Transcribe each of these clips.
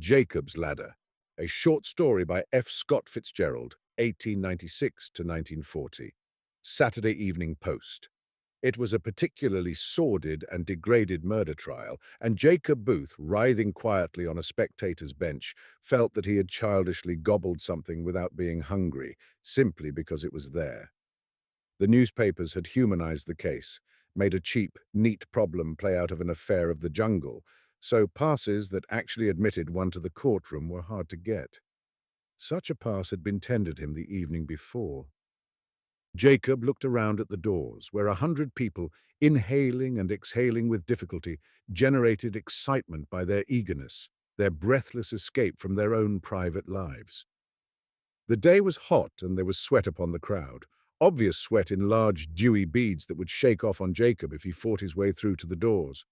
Jacob's Ladder, a short story by F. Scott Fitzgerald, 1896 to 1940. Saturday Evening Post. It was a particularly sordid and degraded murder trial, and Jacob Booth, writhing quietly on a spectator's bench, felt that he had childishly gobbled something without being hungry, simply because it was there. The newspapers had humanized the case, made a cheap, neat problem play out of an affair of the jungle, so passes that actually admitted one to the courtroom were hard to get. Such a pass had been tendered him the evening before. Jacob looked around at the doors, where 100 people, inhaling and exhaling with difficulty, generated excitement by their eagerness, their breathless escape from their own private lives. The day was hot and there was sweat upon the crowd, obvious sweat in large, dewy beads that would shake off on Jacob if he fought his way through to the doors.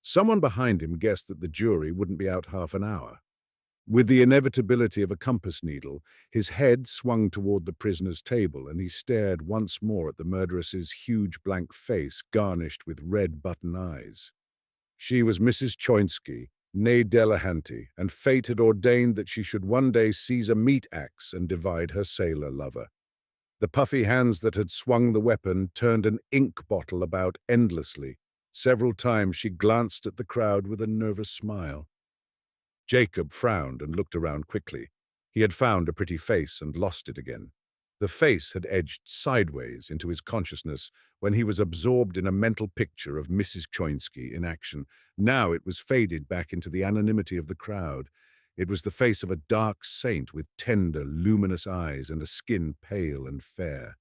Someone behind him guessed that the jury wouldn't be out half an hour. With the inevitability of a compass needle, his head swung toward the prisoner's table, and he stared once more at the murderess's huge blank face garnished with red button eyes. She was Mrs. Choinsky, née Delehanty, and fate had ordained that she should one day seize a meat axe and divide her sailor lover. The puffy hands that had swung the weapon turned an ink bottle about endlessly. Several times she glanced at the crowd with a nervous smile. Jacob frowned and looked around quickly. He had found a pretty face and lost it again. The face had edged sideways into his consciousness when he was absorbed in a mental picture of Mrs. Choinsky in action. Now it was faded back into the anonymity of the crowd. It was the face of a dark saint with tender, luminous eyes and a skin pale and fair.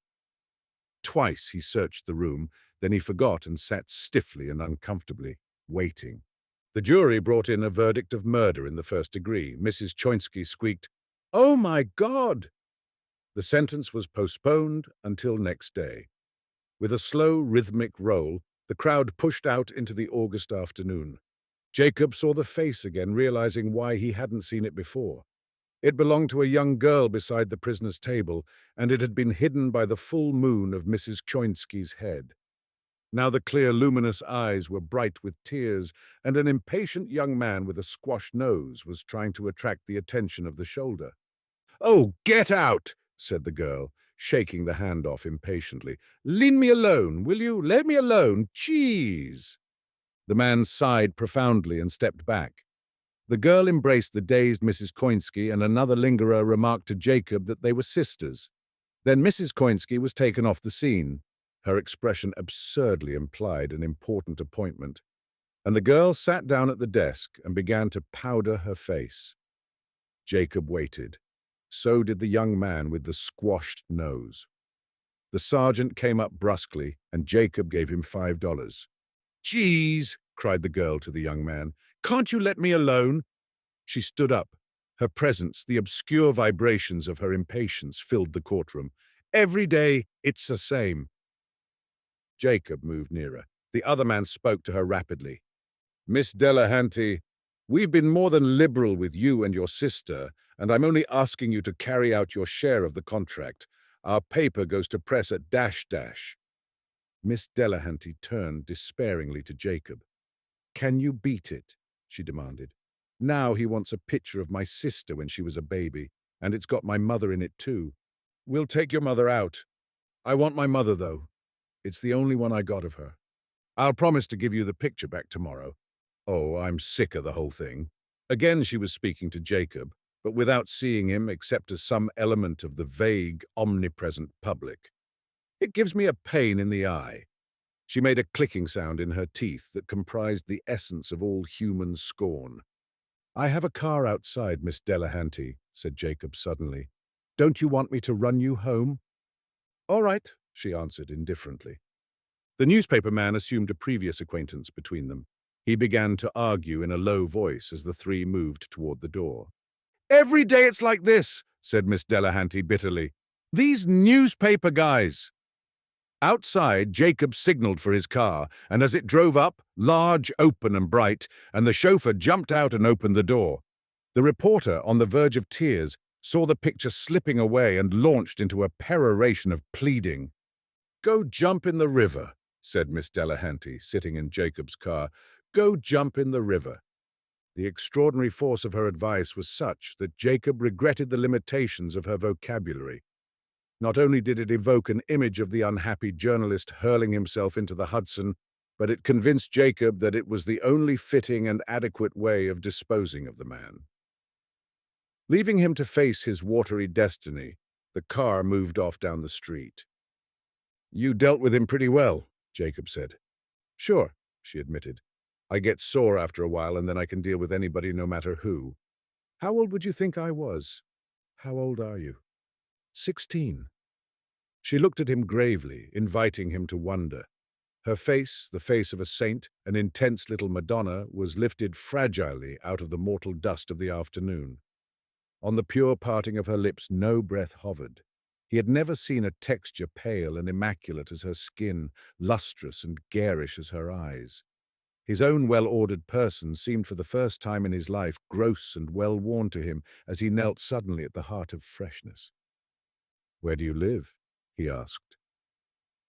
Twice he searched the room, then he forgot and sat stiffly and uncomfortably, waiting. The jury brought in a verdict of murder in the first degree. Mrs. Choinsky squeaked, "Oh, my God!" The sentence was postponed until next day. With a slow, rhythmic roll, the crowd pushed out into the August afternoon. Jacob saw the face again, realizing why he hadn't seen it before. It belonged to a young girl beside the prisoner's table, and it had been hidden by the full moon of Mrs. Choinsky's head. Now the clear, luminous eyes were bright with tears, and an impatient young man with a squashed nose was trying to attract the attention of the shoulder. "Oh, get out!" said the girl, shaking the hand off impatiently. "Leave me alone, will you? Let me alone! Jeez!" The man sighed profoundly and stepped back. The girl embraced the dazed Mrs. Choinsky, and another lingerer remarked to Jacob that they were sisters. Then Mrs. Choinsky was taken off the scene. Her expression absurdly implied an important appointment, and the girl sat down at the desk and began to powder her face. Jacob waited. So did the young man with the squashed nose. The sergeant came up brusquely, and Jacob gave him $5. "Jeez!" cried the girl to the young man. "Can't you let me alone?" She stood up. Her presence, the obscure vibrations of her impatience, filled the courtroom. "Every day, it's the same." Jacob moved nearer. The other man spoke to her rapidly. "Miss Delehanty, we've been more than liberal with you and your sister, and I'm only asking you to carry out your share of the contract. Our paper goes to press at dash. Miss Delehanty turned despairingly to Jacob. "Can you beat it?" she demanded. "Now he wants a picture of my sister when she was a baby, and it's got my mother in it too. We'll take your mother out. I want my mother, though. It's the only one I got of her. I'll promise to give you the picture back tomorrow. Oh, I'm sick of the whole thing." Again she was speaking to Jacob, but without seeing him except as some element of the vague, omnipresent public. "It gives me a pain in the eye." She made a clicking sound in her teeth that comprised the essence of all human scorn. "I have a car outside, Miss Delehanty," said Jacob suddenly. "Don't you want me to run you home?" "All right," she answered indifferently. The newspaper man assumed a previous acquaintance between them. He began to argue in a low voice as the three moved toward the door. "Every day it's like this," said Miss Delehanty bitterly. "These newspaper guys." Outside, Jacob signaled for his car, and as it drove up, large, open and bright, and the chauffeur jumped out and opened the door. The reporter, on the verge of tears, saw the picture slipping away and launched into a peroration of pleading. "Go jump in the river," said Miss Delehanty, sitting in Jacob's car. "Go jump in the river." The extraordinary force of her advice was such that Jacob regretted the limitations of her vocabulary. Not only did it evoke an image of the unhappy journalist hurling himself into the Hudson, but it convinced Jacob that it was the only fitting and adequate way of disposing of the man. Leaving him to face his watery destiny, the car moved off down the street. "You dealt with him pretty well," Jacob said. "Sure," she admitted. "I get sore after a while, and then I can deal with anybody no matter who. How old would you think I was?" "How old are you?" 16. She looked at him gravely, inviting him to wonder. Her face, the face of a saint, an intense little Madonna, was lifted fragilely out of the mortal dust of the afternoon. On the pure parting of her lips no breath hovered. He had never seen a texture pale and immaculate as her skin, lustrous and garish as her eyes. His own well-ordered person seemed for the first time in his life gross and well-worn to him as he knelt suddenly at the heart of freshness. "Where do you live?" he asked.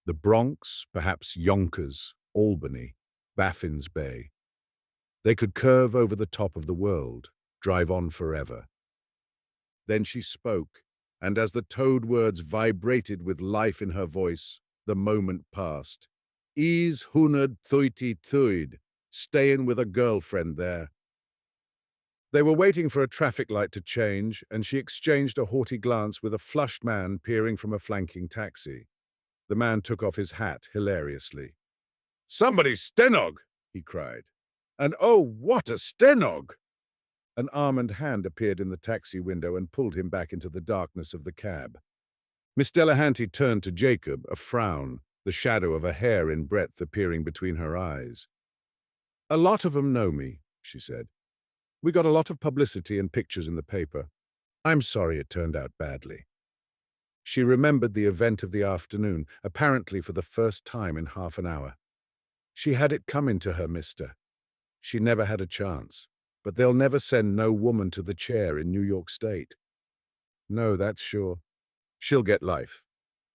The Bronx, perhaps Yonkers, Albany, Baffin's Bay. They could curve over the top of the world, drive on forever. Then she spoke, and as the towed words vibrated with life in her voice, the moment passed. "Is 132, stayin' with a girlfriend there." They were waiting for a traffic light to change, and she exchanged a haughty glance with a flushed man peering from a flanking taxi. The man took off his hat hilariously. "Somebody's stenog!" he cried. "And oh, what a stenog!" An arm and hand appeared in the taxi window and pulled him back into the darkness of the cab. Miss Delehanty turned to Jacob, a frown, the shadow of a hair in breadth appearing between her eyes. "A lot of 'em know me," she said. "We got a lot of publicity and pictures in the paper. I'm sorry it turned out badly." She remembered the event of the afternoon, apparently for the first time in half an hour. She had it coming to her, mister. She never had a chance. But they'll never send no woman to the chair in New York State. No, that's sure. She'll get life.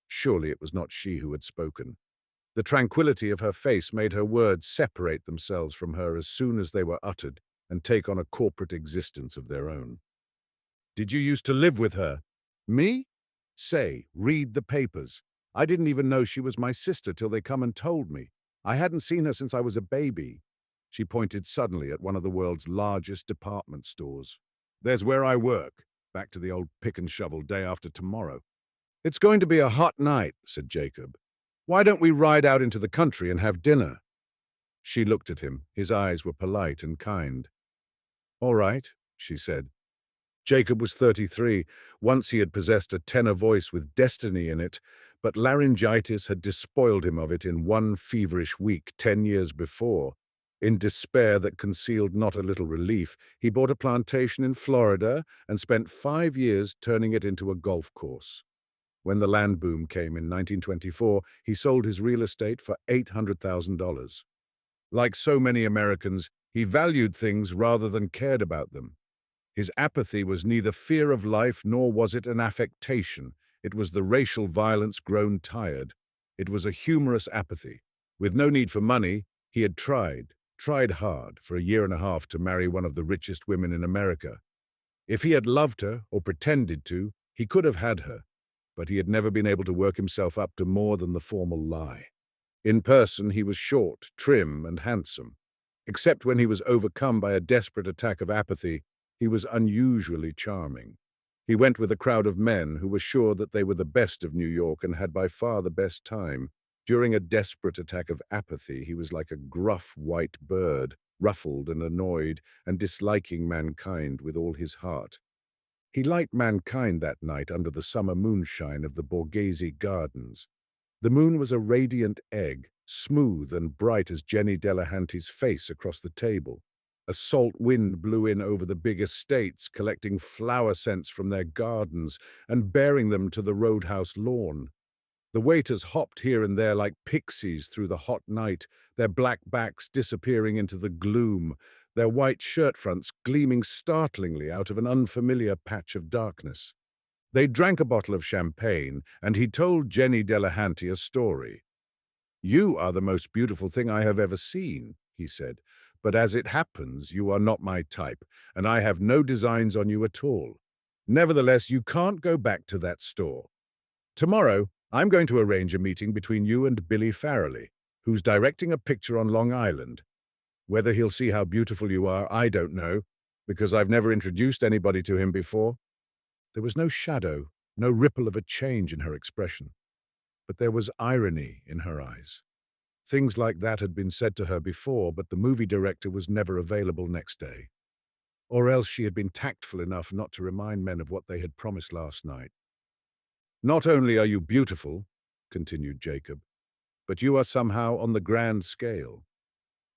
Surely it was not she who had spoken. The tranquility of her face made her words separate themselves from her as soon as they were uttered and take on a corporate existence of their own. "Did you used to live with her?" "Me? Say, read the papers. I didn't even know she was my sister till they come and told me. I hadn't seen her since I was a baby." She pointed suddenly at one of the world's largest department stores. "There's where I work. Back to the old pick and shovel day after tomorrow." "It's going to be a hot night," said Jacob. "Why don't we ride out into the country and have dinner?" She looked at him. His eyes were polite and kind. "All right," she said. Jacob was 33. Once he had possessed a tenor voice with destiny in it, but laryngitis had despoiled him of it in one feverish week 10 years before. In despair that concealed not a little relief, he bought a plantation in Florida and spent 5 years turning it into a golf course. When the land boom came in 1924, he sold his real estate for $800,000. Like so many Americans, he valued things rather than cared about them. His apathy was neither fear of life nor was it an affectation. It was the racial violence grown tired. It was a humorous apathy. With no need for money, he had tried hard for a year and a half to marry one of the richest women in America. If he had loved her, or pretended to, he could have had her, but he had never been able to work himself up to more than the formal lie. In person, he was short, trim, and handsome. Except when he was overcome by a desperate attack of apathy, he was unusually charming. He went with a crowd of men who were sure that they were the best of New York and had by far the best time. During a desperate attack of apathy, he was like a gruff white bird, ruffled and annoyed, and disliking mankind with all his heart. He liked mankind that night under the summer moonshine of the Borghese Gardens. The moon was a radiant egg, smooth and bright as Jenny Delehanty's face across the table. A salt wind blew in over the big estates, collecting flower scents from their gardens and bearing them to the roadhouse lawn. The waiters hopped here and there like pixies through the hot night, their black backs disappearing into the gloom, their white shirt fronts gleaming startlingly out of an unfamiliar patch of darkness. They drank a bottle of champagne, and he told Jenny Delehanty a story. "You are the most beautiful thing I have ever seen," he said, But as it happens, you are not my type, and I have no designs on you at all. Nevertheless, you can't go back to that store. Tomorrow, I'm going to arrange a meeting between you and Billy Farrelly, who's directing a picture on Long Island. Whether he'll see how beautiful you are, I don't know, because I've never introduced anybody to him before." There was no shadow, no ripple of a change in her expression, but there was irony in her eyes. Things like that had been said to her before, but the movie director was never available next day. Or else she had been tactful enough not to remind men of what they had promised last night. "Not only are you beautiful," continued Jacob, "but you are somehow on the grand scale.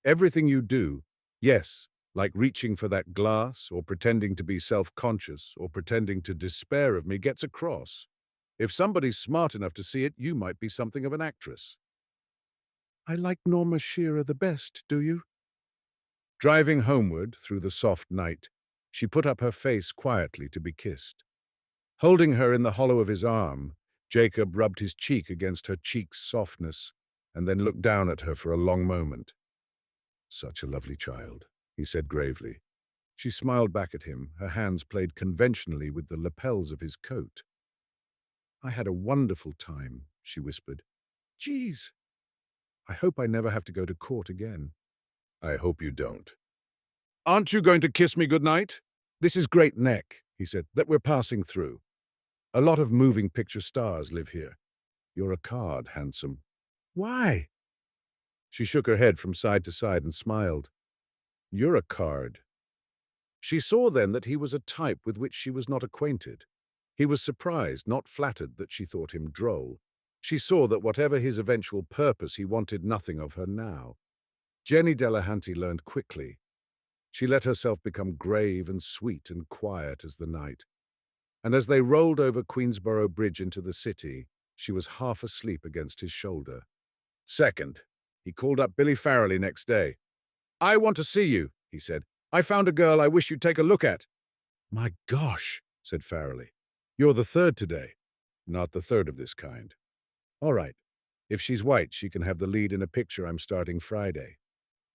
Everything you do, yes, like reaching for that glass, or pretending to be self-conscious, or pretending to despair of me, gets across. If somebody's smart enough to see it, you might be something of an actress." "I like Norma Shearer the best, do you?" Driving homeward through the soft night, she put up her face quietly to be kissed. Holding her in the hollow of his arm, Jacob rubbed his cheek against her cheek's softness, and then looked down at her for a long moment. "Such a lovely child," he said gravely. She smiled back at him. Her hands played conventionally with the lapels of his coat. "I had a wonderful time," she whispered. "Geez, I hope I never have to go to court again." "I hope you don't." "Aren't you going to kiss me goodnight?" "This is Great Neck," he said, "that we're passing through. A lot of moving picture stars live here. You're a card, handsome." "Why?" She shook her head from side to side and smiled. "You're a card." She saw then that he was a type with which she was not acquainted. He was surprised, not flattered, that she thought him droll. She saw that whatever his eventual purpose, he wanted nothing of her now. Jenny Delehanty learned quickly. She let herself become grave and sweet and quiet as the night. And as they rolled over Queensborough Bridge into the city, she was half asleep against his shoulder. Second, he called up Billy Farrelly next day. "I want to see you," he said. "I found a girl I wish you'd take a look at." "My gosh," said Farrelly. "You're the third today." "Not the third of this kind." "All right. If she's white, she can have the lead in a picture I'm starting Friday."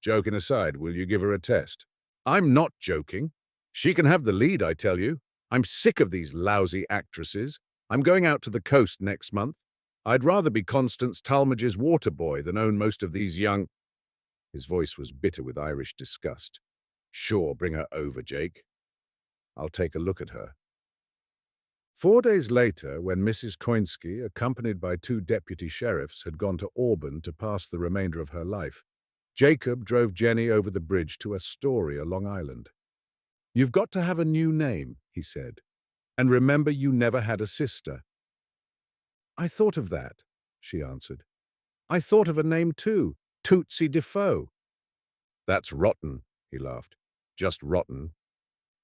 "Joking aside, will you give her a test?" "I'm not joking. She can have the lead, I tell you. I'm sick of these lousy actresses. I'm going out to the coast next month. I'd rather be Constance Talmadge's water boy than own most of these young—" His voice was bitter with Irish disgust. "Sure, bring her over, Jake. I'll take a look at her." 4 days later, when Mrs. Koinski, accompanied by 2 deputy sheriffs, had gone to Auburn to pass the remainder of her life, Jacob drove Jenny over the bridge to Astoria, Long Island. "You've got to have a new name," he said. "And remember, you never had a sister." "I thought of that," she answered. "I thought of a name too, Tootsie Defoe." "That's rotten," he laughed. "Just rotten.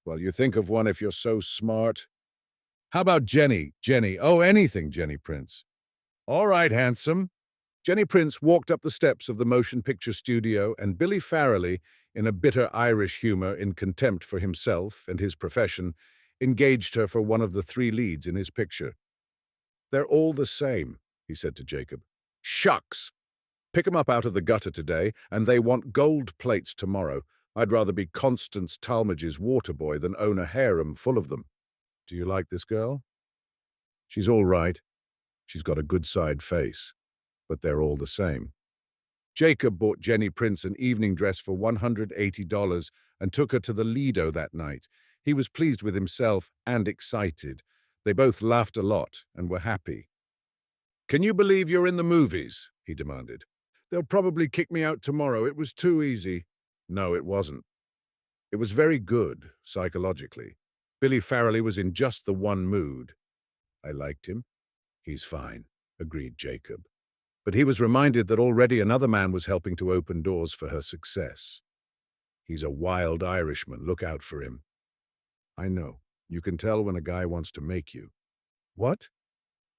Well, you think of one if you're so smart. How about Jenny? Jenny, oh, anything, Jenny Prince." "All right, handsome." Jenny Prince walked up the steps of the motion picture studio, and Billy Farrelly, in a bitter Irish humor in contempt for himself and his profession, engaged her for one of the 3 leads in his picture. "They're all the same," he said to Jacob. "Shucks! Pick 'em up out of the gutter today, and they want gold plates tomorrow. I'd rather be Constance Talmadge's water boy than own a harem full of them." "Do you like this girl?" "She's all right. She's got a good-side face. But they're all the same." Jacob bought Jenny Prince an evening dress for $180 and took her to the Lido that night. He was pleased with himself and excited. They both laughed a lot and were happy. "Can you believe you're in the movies?" he demanded. "They'll probably kick me out tomorrow. It was too easy." "No, it wasn't. It was very good, psychologically. Billy Farrelly was in just the one mood." "I liked him." "He's fine," agreed Jacob. But he was reminded that already another man was helping to open doors for her success. "He's a wild Irishman. Look out for him." "I know. You can tell when a guy wants to make you." "What?"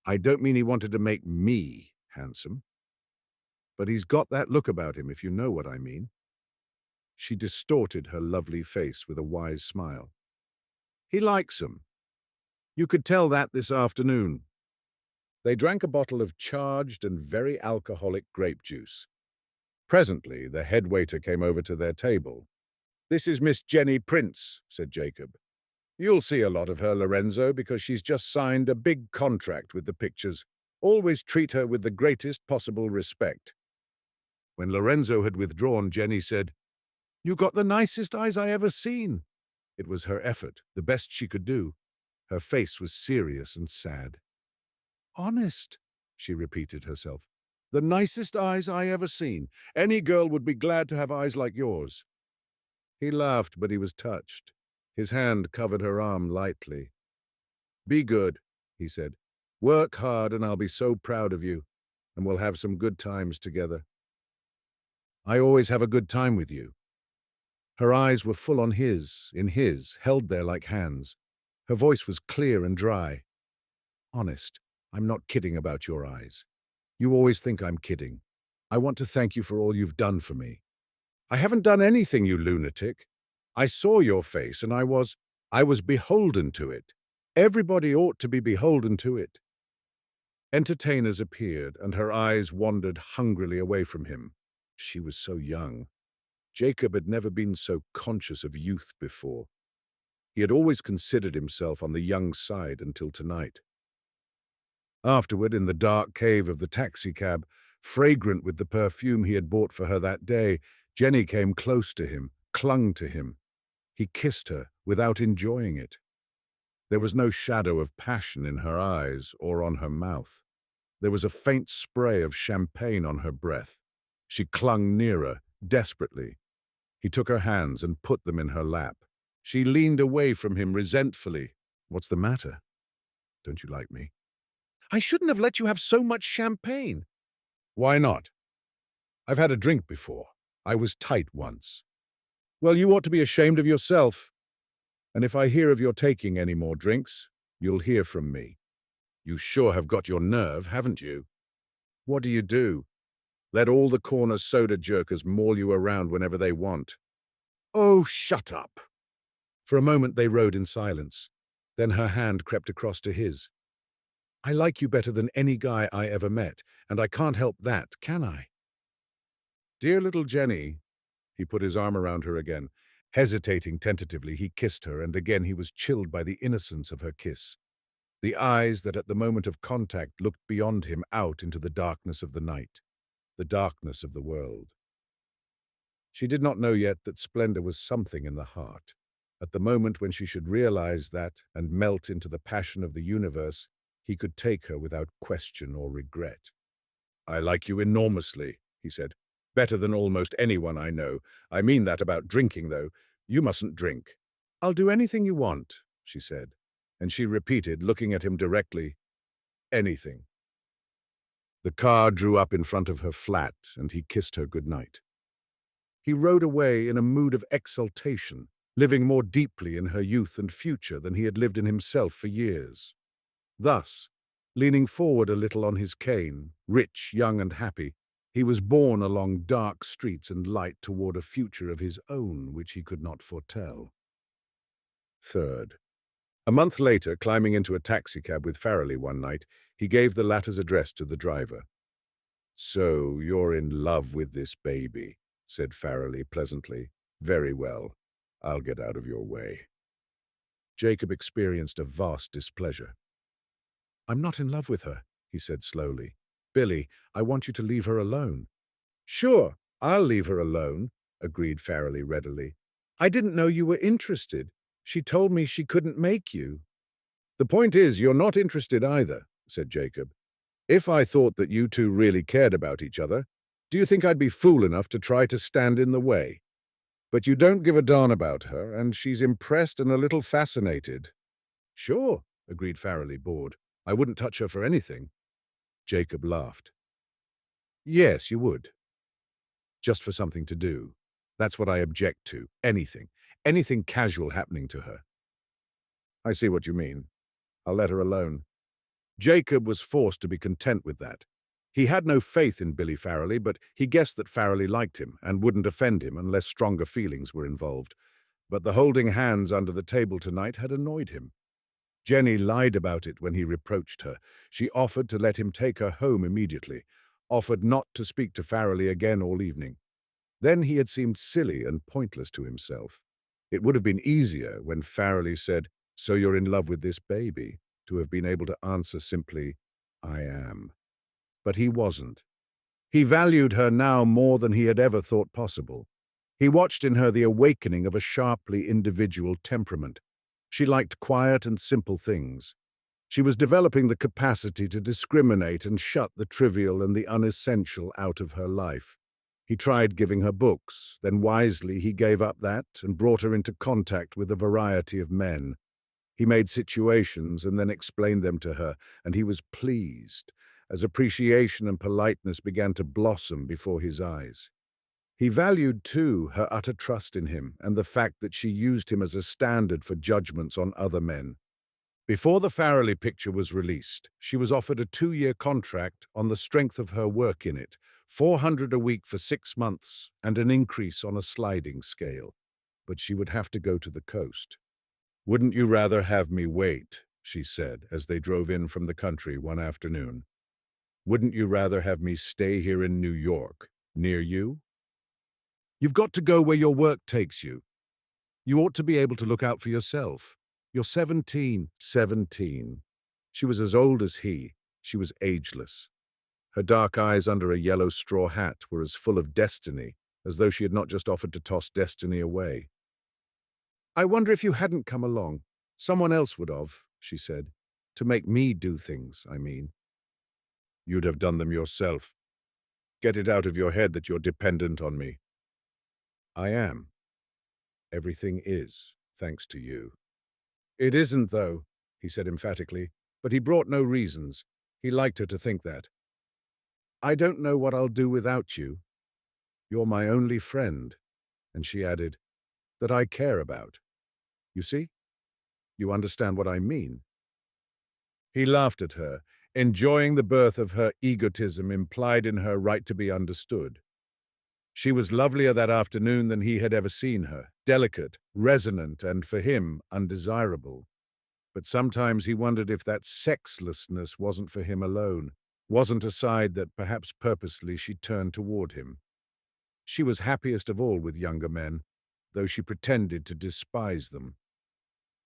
"I don't mean he wanted to make me handsome. But he's got that look about him, if you know what I mean." She distorted her lovely face with a wise smile. "He likes 'em. You could tell that this afternoon." They drank a bottle of charged and very alcoholic grape juice. Presently, the head waiter came over to their table. "This is Miss Jenny Prince," said Jacob. "You'll see a lot of her, Lorenzo, because she's just signed a big contract with the pictures. Always treat her with the greatest possible respect." When Lorenzo had withdrawn, Jenny said, "You got the nicest eyes I ever seen." It was her effort, the best she could do. Her face was serious and sad. "Honest," she repeated herself. "The nicest eyes I ever seen. Any girl would be glad to have eyes like yours." He laughed, but he was touched. His hand covered her arm lightly. "Be good," he said. "Work hard and I'll be so proud of you, and we'll have some good times together." "I always have a good time with you." Her eyes were full on in his, held there like hands. Her voice was clear and dry. "Honest, I'm not kidding about your eyes. You always think I'm kidding. I want to thank you for all you've done for me." "I haven't done anything, you lunatic. I saw your face and I was beholden to it. Everybody ought to be beholden to it." Entertainers appeared and her eyes wandered hungrily away from him. She was so young. Jacob had never been so conscious of youth before. He had always considered himself on the young side until tonight. Afterward, in the dark cave of the taxicab, fragrant with the perfume he had bought for her that day, Jenny came close to him, clung to him. He kissed her without enjoying it. There was no shadow of passion in her eyes or on her mouth. There was a faint spray of champagne on her breath. She clung nearer, desperately. He took her hands and put them in her lap. She leaned away from him resentfully. "What's the matter? Don't you like me?" "I shouldn't have let you have so much champagne." "Why not? I've had a drink before. I was tight once." "Well, you ought to be ashamed of yourself. And if I hear of your taking any more drinks, you'll hear from me. You sure have got your nerve, haven't you? What do? Let all the corner soda jerkers maul you around whenever they want." "Oh, shut up." For a moment they rode in silence. Then her hand crept across to his. "I like you better than any guy I ever met, and I can't help that, can I?" "Dear little Jenny." He put his arm around her again. Hesitating tentatively, he kissed her, and again he was chilled by the innocence of her kiss. The eyes that at the moment of contact looked beyond him out into the darkness of the night, the darkness of the world. She did not know yet that splendor was something in the heart. At the moment when she should realize that and melt into the passion of the universe, he could take her without question or regret. "I like you enormously," he said. "Better than almost anyone I know. I mean that about drinking, though. You mustn't drink." "I'll do anything you want," she said. And she repeated, looking at him directly, "Anything." The car drew up in front of her flat, and he kissed her good night. He rode away in a mood of exultation, living more deeply in her youth and future than he had lived in himself for years. Thus, leaning forward a little on his cane, rich, young, and happy, he was borne along dark streets and light toward a future of his own which he could not foretell. Third. A month later, climbing into a taxicab with Farrelly one night, he gave the latter's address to the driver. "So you're in love with this baby," said Farrelly pleasantly. "Very well. I'll get out of your way." Jacob experienced a vast displeasure. "I'm not in love with her," he said slowly. "Billy, I want you to leave her alone." "Sure, I'll leave her alone," agreed Farrelly readily. "I didn't know you were interested. She told me she couldn't make you." "The point is, you're not interested either," said Jacob. "If I thought that you two really cared about each other, do you think I'd be fool enough to try to stand in the way? But you don't give a darn about her, and she's impressed and a little fascinated." "Sure," agreed Farrelly, bored. "I wouldn't touch her for anything." Jacob laughed. "Yes, you would. Just for something to do. That's what I object to. Anything. Anything casual happening to her." "I see what you mean. I'll let her alone." Jacob was forced to be content with that. He had no faith in Billy Farrelly, but he guessed that Farrelly liked him and wouldn't offend him unless stronger feelings were involved. But the holding hands under the table tonight had annoyed him. Jenny lied about it when he reproached her. She offered to let him take her home immediately, offered not to speak to Farrelly again all evening. Then he had seemed silly and pointless to himself. It would have been easier when Farrelly said, "So you're in love with this baby," to have been able to answer simply, "I am." But he wasn't. He valued her now more than he had ever thought possible. He watched in her the awakening of a sharply individual temperament. She liked quiet and simple things. She was developing the capacity to discriminate and shut the trivial and the unessential out of her life. He tried giving her books, then wisely he gave up that and brought her into contact with a variety of men. He made situations and then explained them to her, and he was pleased, as appreciation and politeness began to blossom before his eyes. He valued, too, her utter trust in him and the fact that she used him as a standard for judgments on other men. Before the Farrelly picture was released, she was offered a 2-year contract on the strength of her work in it, $400 a week for 6 months, and an increase on a sliding scale. But she would have to go to the coast. "Wouldn't you rather have me wait?" she said as they drove in from the country one afternoon. "Wouldn't you rather have me stay here in New York, near you? You've got to go where your work takes you. You ought to be able to look out for yourself. You're 17. 17. She was as old as he. She was ageless. Her dark eyes under a yellow straw hat were as full of destiny as though she had not just offered to toss destiny away. "I wonder if you hadn't come along. Someone else would have," she said. "To make me do things, I mean." "You'd have done them yourself. Get it out of your head that you're dependent on me." "I am. Everything is, thanks to you." "It isn't, though," he said emphatically, but he brought no reasons. He liked her to think that. "I don't know what I'll do without you. You're my only friend," and she added, "that I care about. You see? You understand what I mean?" He laughed at her, enjoying the birth of her egotism implied in her right to be understood. She was lovelier that afternoon than he had ever seen her, delicate, resonant, and for him, undesirable. But sometimes he wondered if that sexlessness wasn't for him alone, wasn't a side that perhaps purposely she turned toward him. She was happiest of all with younger men, though she pretended to despise them.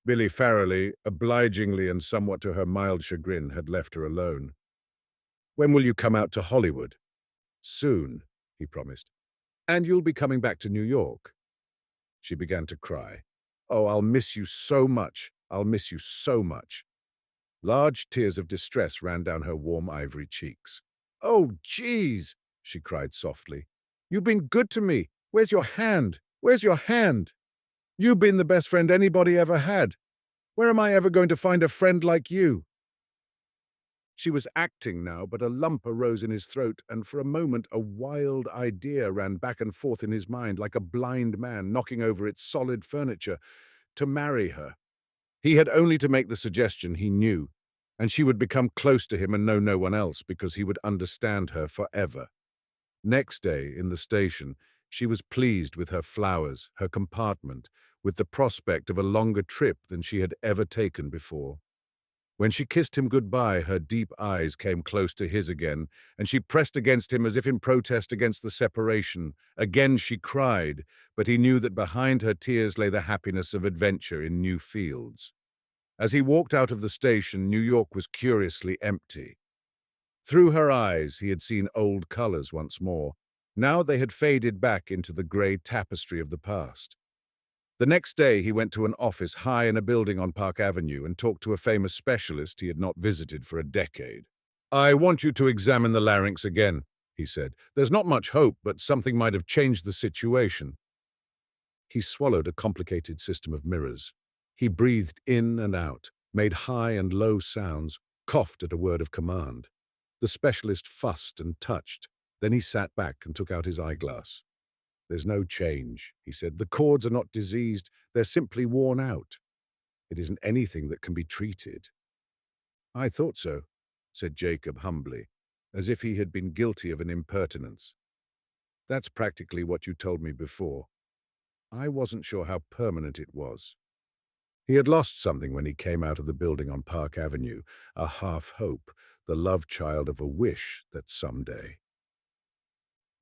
Billy Farrelly, obligingly and somewhat to her mild chagrin, had left her alone. "When will you come out to Hollywood?" "Soon," he promised. "And you'll be coming back to New York?" She began to cry. "Oh, I'll miss you so much. I'll miss you so much." Large tears of distress ran down her warm ivory cheeks. "Oh, geez," she cried softly. "You've been good to me. Where's your hand? Where's your hand? You've been the best friend anybody ever had. Where am I ever going to find a friend like you?" She was acting now, but a lump arose in his throat, and for a moment a wild idea ran back and forth in his mind like a blind man knocking over its solid furniture. To marry her. He had only to make the suggestion, he knew, and she would become close to him and know no one else because he would understand her forever. Next day, in the station, she was pleased with her flowers, her compartment, with the prospect of a longer trip than she had ever taken before. When she kissed him goodbye, her deep eyes came close to his again, and she pressed against him as if in protest against the separation. Again she cried, but he knew that behind her tears lay the happiness of adventure in new fields. As he walked out of the station, New York was curiously empty. Through her eyes, he had seen old colors once more. Now they had faded back into the gray tapestry of the past. The next day, he went to an office high in a building on Park Avenue and talked to a famous specialist he had not visited for a decade. "I want you to examine the larynx again," he said. "There's not much hope, but something might have changed the situation." He swallowed a complicated system of mirrors. He breathed in and out, made high and low sounds, coughed at a word of command. The specialist fussed and touched. Then he sat back and took out his eyeglass. "There's no change," he said. "The cords are not diseased. They're simply worn out. It isn't anything that can be treated." "I thought so," said Jacob humbly, as if he had been guilty of an impertinence. "That's practically what you told me before. I wasn't sure how permanent it was." He had lost something when he came out of the building on Park Avenue, a half-hope, the love child of a wish that someday.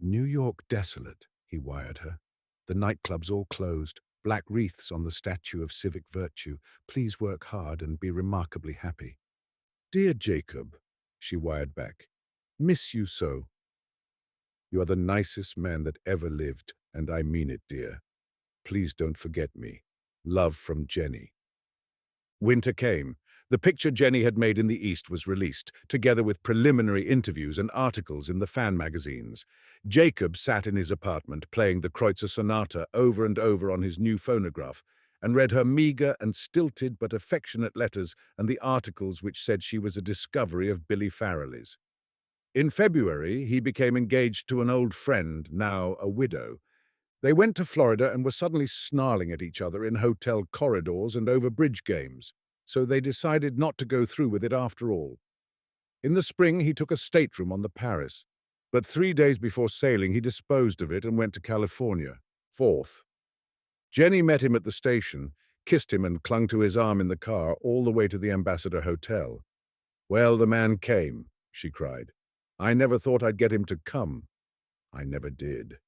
"New York desolate," he wired her. "The nightclub's all closed. Black wreaths on the statue of civic virtue. Please work hard and be remarkably happy." "Dear Jacob," she wired back, "miss you so. You are the nicest man that ever lived, and I mean it, dear. Please don't forget me. Love from Jenny." Winter came. The picture Jenny had made in the East was released, together with preliminary interviews and articles in the fan magazines. Jacob sat in his apartment playing the Kreutzer Sonata over and over on his new phonograph, and read her meager and stilted but affectionate letters and the articles which said she was a discovery of Billy Farrelly's. In February, he became engaged to an old friend, now a widow. They went to Florida and were suddenly snarling at each other in hotel corridors and over bridge games, so they decided not to go through with it after all. In the spring, he took a stateroom on the Paris, but 3 days before sailing, he disposed of it and went to California. 4th. Jenny met him at the station, kissed him and clung to his arm in the car all the way to the Ambassador Hotel. "Well, the man came," she cried. "I never thought I'd get him to come. I never did."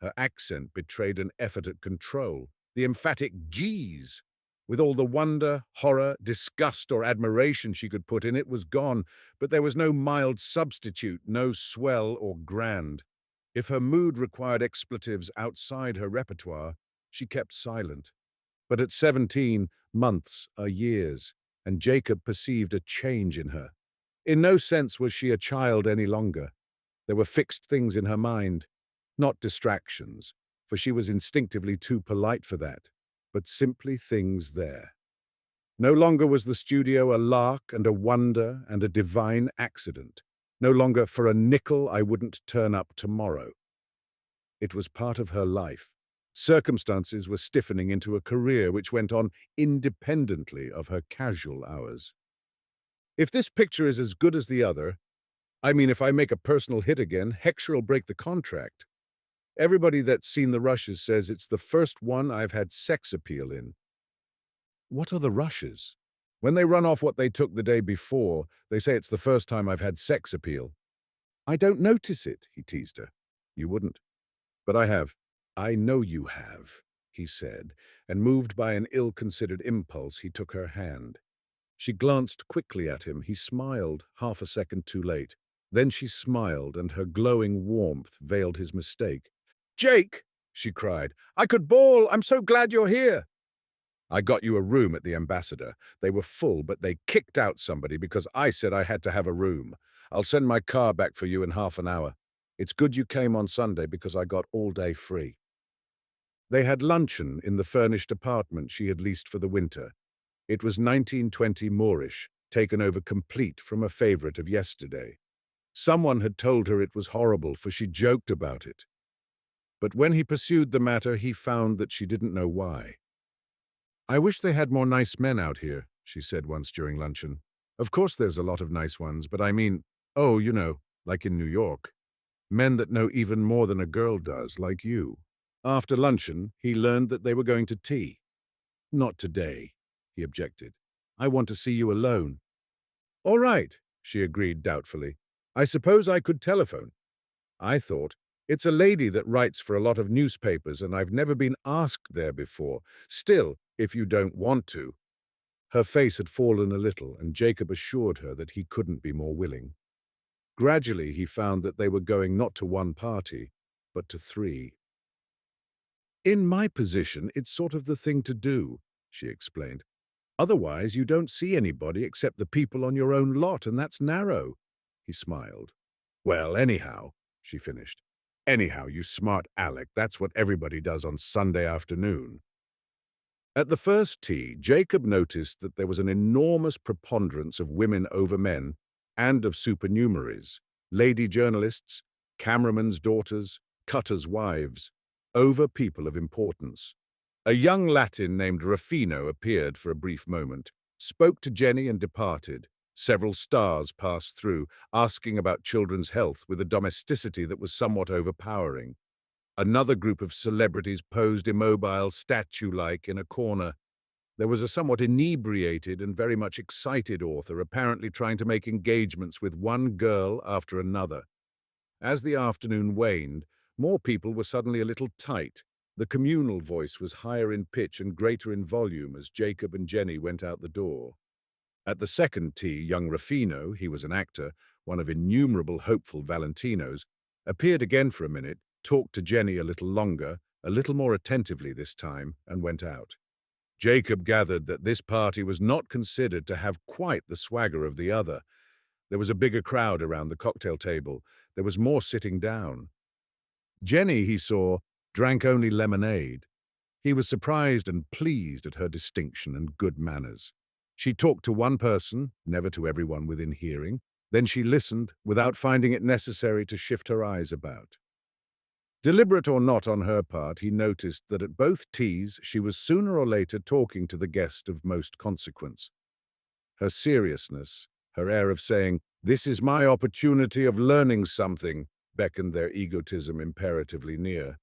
Her accent betrayed an effort at control, the emphatic G's. With all the wonder, horror, disgust, or admiration she could put in, it was gone, but there was no mild substitute, no swell or grand. If her mood required expletives outside her repertoire, she kept silent. But at 17, months are years, and Jacob perceived a change in her. In no sense was she a child any longer. There were fixed things in her mind, not distractions, for she was instinctively too polite for that, but simply things there. No longer was the studio a lark and a wonder and a divine accident. No longer for a nickel I wouldn't turn up tomorrow. It was part of her life. Circumstances were stiffening into a career which went on independently of her casual hours. If this picture is as good as the other, I mean, if I make a personal hit again, Hector'll break the contract. Everybody that's seen the Rushes says it's the first one I've had sex appeal in. What are the Rushes? When they run off what they took the day before, they say it's the first time I've had sex appeal. I don't notice it, he teased her. You wouldn't. But I have. I know you have, he said, and moved by an ill-considered impulse, he took her hand. She glanced quickly at him. He smiled, half a second too late. Then she smiled, and her glowing warmth veiled his mistake. "Jake!" she cried. "I could bawl! I'm so glad you're here!" "I got you a room at the Ambassador. They were full, but they kicked out somebody because I said I had to have a room. I'll send my car back for you in half an hour. It's good you came on Sunday because I got all day free." They had luncheon in the furnished apartment she had leased for the winter. It was 1920 Moorish, taken over complete from a favorite of yesterday. Someone had told her it was horrible, for she joked about it. But when he pursued the matter, he found that she didn't know why. "I wish they had more nice men out here," she said once during luncheon. "Of course there's a lot of nice ones, but I mean, oh, you know, like in New York. Men that know even more than a girl does, like you." After luncheon, he learned that they were going to tea. "Not today," he objected. "I want to see you alone." "All right," she agreed doubtfully. "I suppose I could telephone." I thought, it's a lady that writes for a lot of newspapers and I've never been asked there before. Still, if you don't want to. Her face had fallen a little, and Jacob assured her that he couldn't be more willing. Gradually, he found that they were going not to one party, but to 3. "In my position, it's sort of the thing to do," she explained. "Otherwise, you don't see anybody except the people on your own lot, and that's narrow." He smiled. "Well, anyhow," she finished. "Anyhow, you smart Alec, that's what everybody does on Sunday afternoon." At the first tea, Jacob noticed that there was an enormous preponderance of women over men and of supernumeraries, lady journalists, cameramen's daughters, cutters' wives, over people of importance. A young Latin named Ruffino appeared for a brief moment, spoke to Jenny and departed. Several stars passed through, asking about children's health with a domesticity that was somewhat overpowering. Another group of celebrities posed immobile, statue-like, in a corner. There was a somewhat inebriated and very much excited author apparently trying to make engagements with one girl after another. As the afternoon waned, More people were suddenly a little tight. The communal voice was higher in pitch and greater in volume as Jacob and Jenny went out the door. At the second tea, young Ruffino, he was an actor, one of innumerable hopeful Valentinos, appeared again for a minute, talked to Jenny a little longer, a little more attentively this time, and went out. Jacob gathered that this party was not considered to have quite the swagger of the other. There was a bigger crowd around the cocktail table. There was more sitting down. Jenny, he saw, drank only lemonade. He was surprised and pleased at her distinction and good manners. She talked to one person, never to everyone within hearing. Then she listened, without finding it necessary to shift her eyes about. Deliberate or not on her part, he noticed that at both teas she was sooner or later talking to the guest of most consequence. Her seriousness, her air of saying, "This is my opportunity of learning something," beckoned their egotism imperatively near.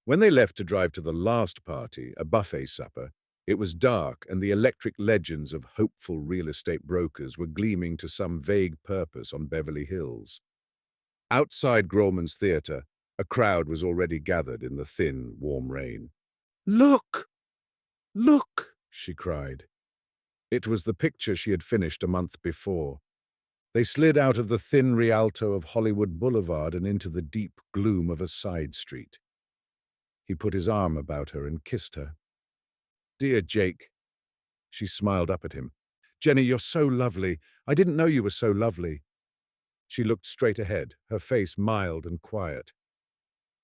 When they left to drive to the last party, a buffet supper, it was dark and the electric legends of hopeful real estate brokers were gleaming to some vague purpose on Beverly Hills. Outside Grauman's theater, a crowd was already gathered in the thin, warm rain. "Look! Look!" she cried. It was the picture she had finished a month before. They slid out of the thin Rialto of Hollywood Boulevard and into the deep gloom of a side street. He put his arm about her and kissed her. "Dear Jake." She smiled up at him. "Jenny, you're so lovely. I didn't know you were so lovely." She looked straight ahead, her face mild and quiet.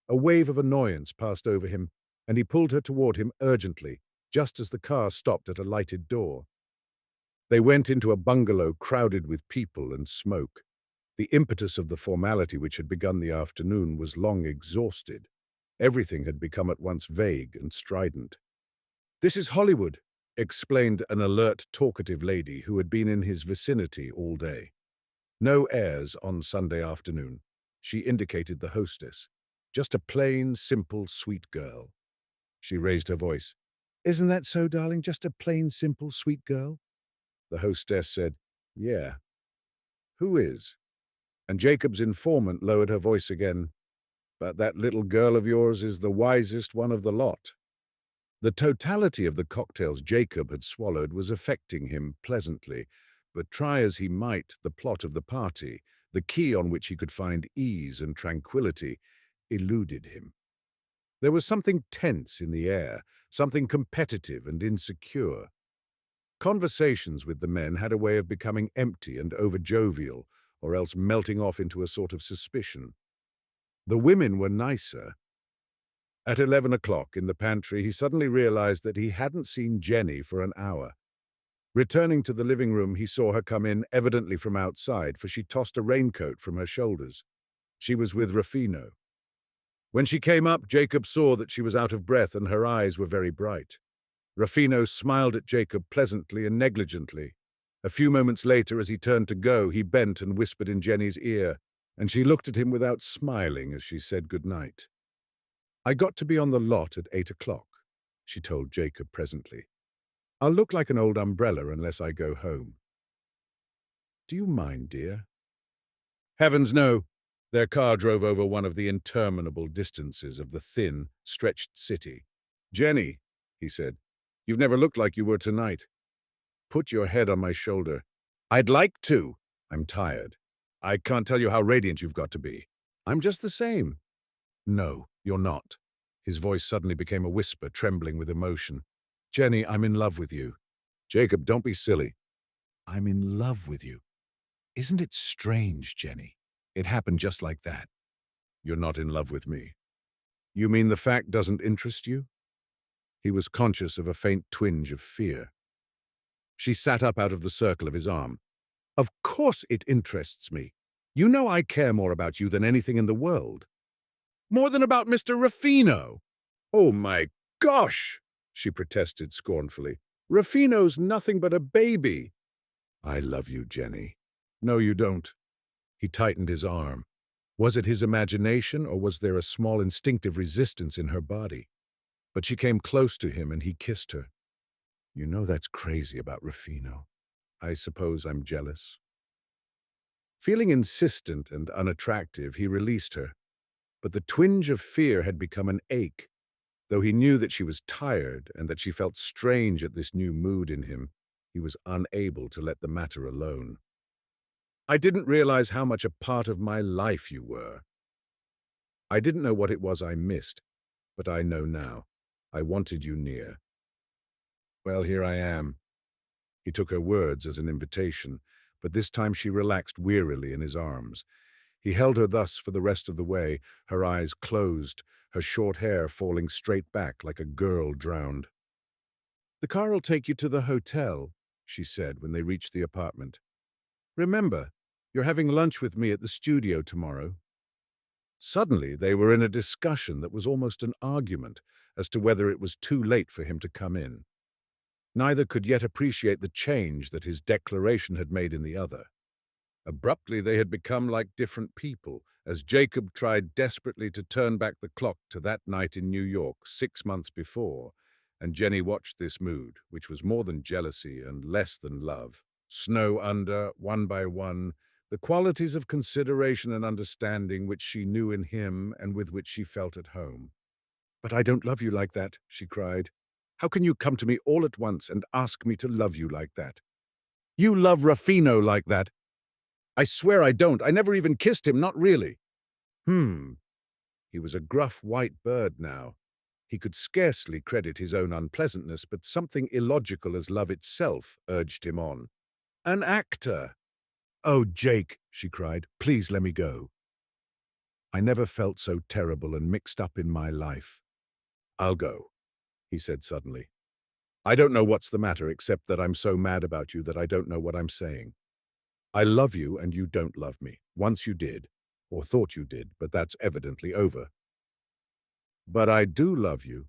A wave of annoyance passed over him, and he pulled her toward him urgently, just as the car stopped at a lighted door. They went into a bungalow crowded with people and smoke. The impetus of the formality which had begun the afternoon was long exhausted. Everything had become at once vague and strident. "This is Hollywood," explained an alert, talkative lady who had been in his vicinity all day. "No airs on Sunday afternoon." She indicated the hostess. "Just a plain, simple, sweet girl." She raised her voice. "Isn't that so, darling? Just a plain, simple, sweet girl?" The hostess said, "Yeah." "Who is?" And Jacob's informant lowered her voice again. "But that little girl of yours is the wisest one of the lot." The totality of the cocktails Jacob had swallowed was affecting him pleasantly, but try as he might the plot of the party, the key on which he could find ease and tranquility, eluded him. There was something tense in the air, something competitive and insecure. Conversations with the men had a way of becoming empty and overjovial, or else melting off into a sort of suspicion. The women were nicer. At 11 o'clock in the pantry, he suddenly realized that he hadn't seen Jenny for an hour. Returning to the living room, he saw her come in, evidently from outside, for she tossed a raincoat from her shoulders. She was with Ruffino. When she came up, Jacob saw that she was out of breath and her eyes were very bright. Ruffino smiled at Jacob pleasantly and negligently. A few moments later, as he turned to go, he bent and whispered in Jenny's ear, and she looked at him without smiling as she said good night. "I got to be on the lot at 8 o'clock, she told Jacob presently. "I'll look like an old umbrella unless I go home." "Do you mind, dear?" "Heavens, no." Their car drove over one of the interminable distances of the thin, stretched city. "Jenny," he said, "you've never looked like you were tonight. Put your head on my shoulder." "I'd like to." "I'm tired. I can't tell you how radiant you've got to be." "I'm just the same." "No, you're not." His voice suddenly became a whisper, trembling with emotion. "Jenny, I'm in love with you." "Jacob, don't be silly." "I'm in love with you. Isn't it strange, Jenny? It happened just like that." "You're not in love with me." "You mean the fact doesn't interest you?" He was conscious of a faint twinge of fear. She sat up out of the circle of his arm. "Of course it interests me. You know I care more about you than anything in the world." "More than about Mr. Ruffino." "Oh my gosh," she protested scornfully. "Ruffino's nothing but a baby." "I love you, Jenny." "No, you don't." He tightened his arm. Was it his imagination, or was there a small instinctive resistance in her body? But she came close to him and he kissed her. "You know that's crazy about Ruffino. I suppose I'm jealous." Feeling insistent and unattractive, he released her. But the twinge of fear had become an ache. Though he knew that she was tired and that she felt strange at this new mood in him, he was unable to let the matter alone. I didn't realize how much a part of my life you were. I didn't know what it was I missed, but I know now. I wanted you near. Well, here I am. He took her words as an invitation, but this time she relaxed wearily in his arms. He held her thus for the rest of the way, her eyes closed, her short hair falling straight back like a girl drowned. "The car'll take you to the hotel," she said when they reached the apartment. "Remember, you're having lunch with me at the studio tomorrow." Suddenly, they were in a discussion that was almost an argument as to whether it was too late for him to come in. Neither could yet appreciate the change that his declaration had made in the other. Abruptly, they had become like different people, as Jacob tried desperately to turn back the clock to that night in New York 6 months before, and Jenny watched this mood, which was more than jealousy and less than love, snow under, one by one, the qualities of consideration and understanding which she knew in him and with which she felt at home. "But I don't love you like that," she cried. "How can you come to me all at once and ask me to love you like that? You love Ruffino like that? I swear I don't. I never even kissed him, not really." He was a gruff white bird now. He could scarcely credit his own unpleasantness, but something illogical as love itself urged him on. "An actor!" "Oh, Jake," she cried, "please let me go. I never felt so terrible and mixed up in my life." "I'll go," he said suddenly. "I don't know what's the matter, except that I'm so mad about you that I don't know what I'm saying. I love you and you don't love me. Once you did, or thought you did, but that's evidently over." "But I do love you."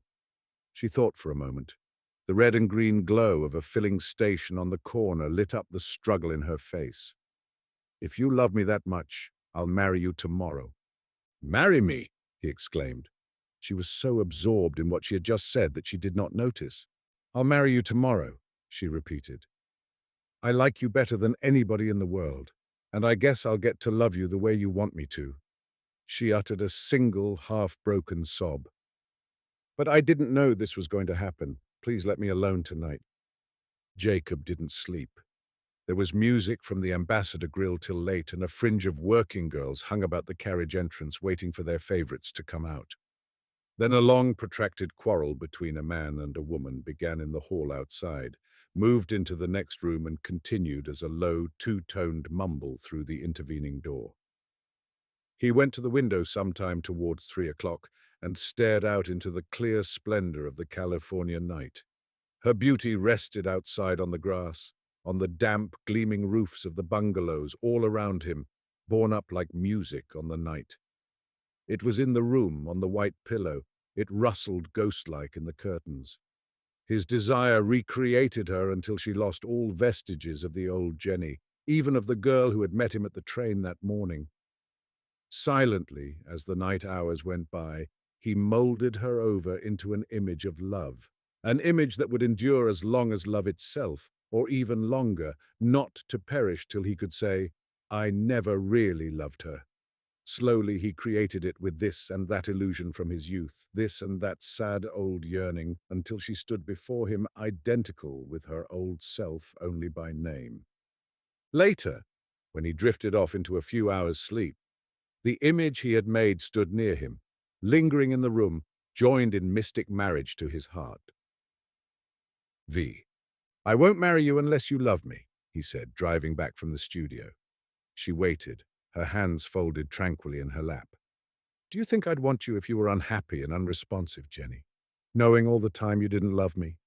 She thought for a moment. The red and green glow of a filling station on the corner lit up the struggle in her face. "If you love me that much, I'll marry you tomorrow." "Marry me!" he exclaimed. She was so absorbed in what she had just said that she did not notice. "I'll marry you tomorrow," she repeated. "I like you better than anybody in the world, and I guess I'll get to love you the way you want me to." She uttered a single, half-broken sob. "But I didn't know this was going to happen. Please let me alone tonight." Jacob didn't sleep. There was music from the Ambassador Grill till late, and a fringe of working girls hung about the carriage entrance waiting for their favorites to come out. Then a long, protracted quarrel between a man and a woman began in the hall outside, moved into the next room and continued as a low, two-toned mumble through the intervening door. He went to the window sometime towards 3 o'clock and stared out into the clear splendor of the California night. Her beauty rested outside on the grass, on the damp, gleaming roofs of the bungalows all around him, borne up like music on the night. It was in the room, on the white pillow. It rustled ghost-like in the curtains. His desire recreated her until she lost all vestiges of the old Jenny, even of the girl who had met him at the train that morning. Silently, as the night hours went by, he molded her over into an image of love, an image that would endure as long as love itself, or even longer, not to perish till he could say, "I never really loved her." Slowly he created it with this and that illusion from his youth, this and that sad old yearning, until she stood before him identical with her old self only by name. Later, when he drifted off into a few hours' sleep, the image he had made stood near him, lingering in the room, joined in mystic marriage to his heart. "V. I won't marry you unless you love me," he said, driving back from the studio. She waited, her hands folded tranquilly in her lap. "Do you think I'd want you if you were unhappy and unresponsive, Jenny? Knowing all the time you didn't love me?"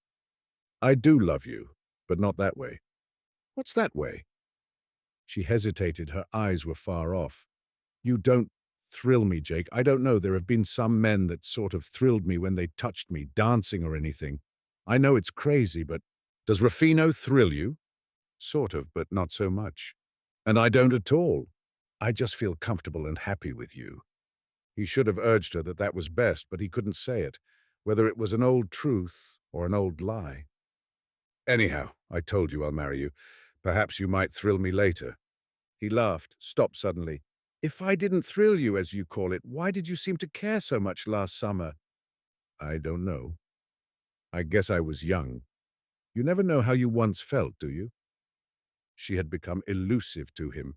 "I do love you, but not that way." "What's that way?" She hesitated, her eyes were far off. "You don't thrill me, Jake. I don't know, there have been some men that sort of thrilled me when they touched me, dancing or anything. I know it's crazy, but does Ruffino thrill you?" "Sort of, but not so much." "And I don't at all. I just feel comfortable and happy with you." He should have urged her that that was best, but he couldn't say it, whether it was an old truth or an old lie. "Anyhow, I told you I'll marry you. Perhaps you might thrill me later." He laughed, stopped suddenly. If I didn't thrill you, as you call it, why did you seem to care so much last summer? I don't know. I guess I was young. You never know how you once felt, do you? She had become elusive to him,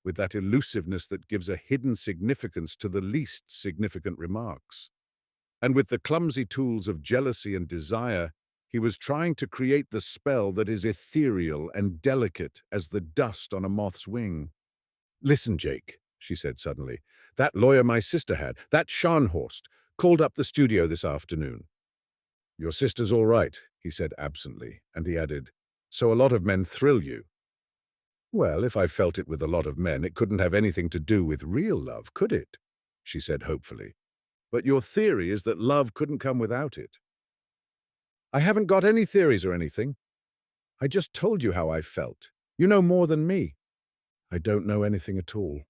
with that elusiveness that gives a hidden significance to the least significant remarks. And with the clumsy tools of jealousy and desire, he was trying to create the spell that is ethereal and delicate as the dust on a moth's wing. Listen, Jake, she said suddenly, that lawyer my sister had, that Scharnhorst, called up the studio this afternoon. Your sister's all right, he said absently, and he added, so a lot of men thrill you. Well, if I felt it with a lot of men, it couldn't have anything to do with real love, could it? She said hopefully. But your theory is that love couldn't come without it. I haven't got any theories or anything. I just told you how I felt. You know more than me. I don't know anything at all.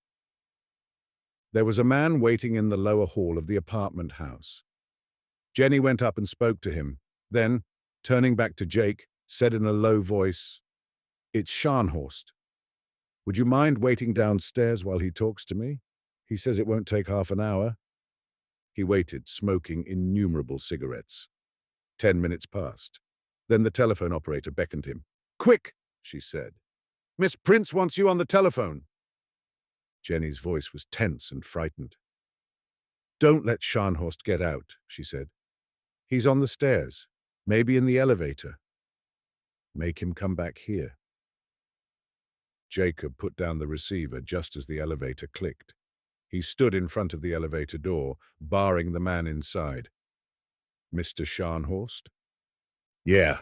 There was a man waiting in the lower hall of the apartment house. Jenny went up and spoke to him, then, turning back to Jake, said in a low voice, It's Scharnhorst. Would you mind waiting downstairs while he talks to me? He says it won't take half an hour. He waited, smoking innumerable cigarettes. 10 minutes passed. Then the telephone operator beckoned him. Quick, she said. Miss Prince wants you on the telephone. Jenny's voice was tense and frightened. Don't let Scharnhorst get out, she said. He's on the stairs, maybe in the elevator. Make him come back here. Jacob put down the receiver just as the elevator clicked. He stood in front of the elevator door, barring the man inside. Mr. Scharnhorst? Yeah.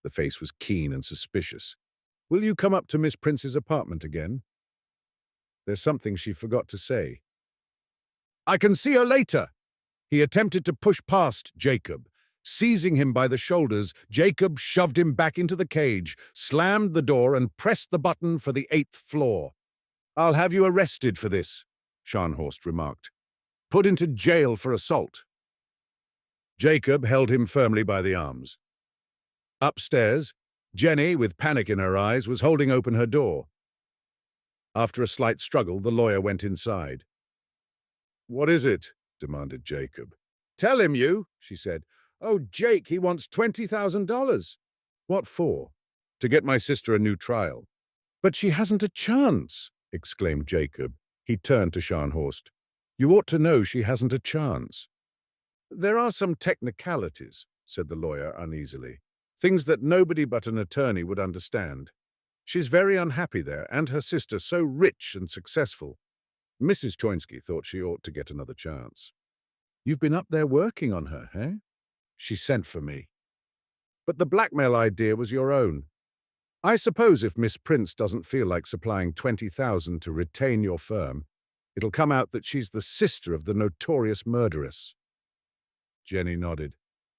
The face was keen and suspicious. Will you come up to Miss Prince's apartment again? There's something she forgot to say. I can see her later. He attempted to push past Jacob. Seizing him by the shoulders, Jacob shoved him back into the cage, slammed the door, and pressed the button for the 8th floor. I'll have you arrested for this, Scharnhorst remarked. Put into jail for assault. Jacob held him firmly by the arms. Upstairs, Jenny, with panic in her eyes, was holding open her door. After a slight struggle, the lawyer went inside. What is it? Demanded Jacob. Tell him, you, she said. Oh, Jake, he wants $20,000. What for? To get my sister a new trial. But she hasn't a chance, exclaimed Jacob. He turned to Scharnhorst. You ought to know she hasn't a chance. There are some technicalities, said the lawyer uneasily. Things that nobody but an attorney would understand. She's very unhappy there, and her sister so rich and successful. Mrs. Choinsky thought she ought to get another chance. You've been up there working on her, eh? She sent for me. But the blackmail idea was your own. I suppose if Miss Prince doesn't feel like supplying $20,000 to retain your firm, it'll come out that she's the sister of the notorious murderess. Jenny nodded.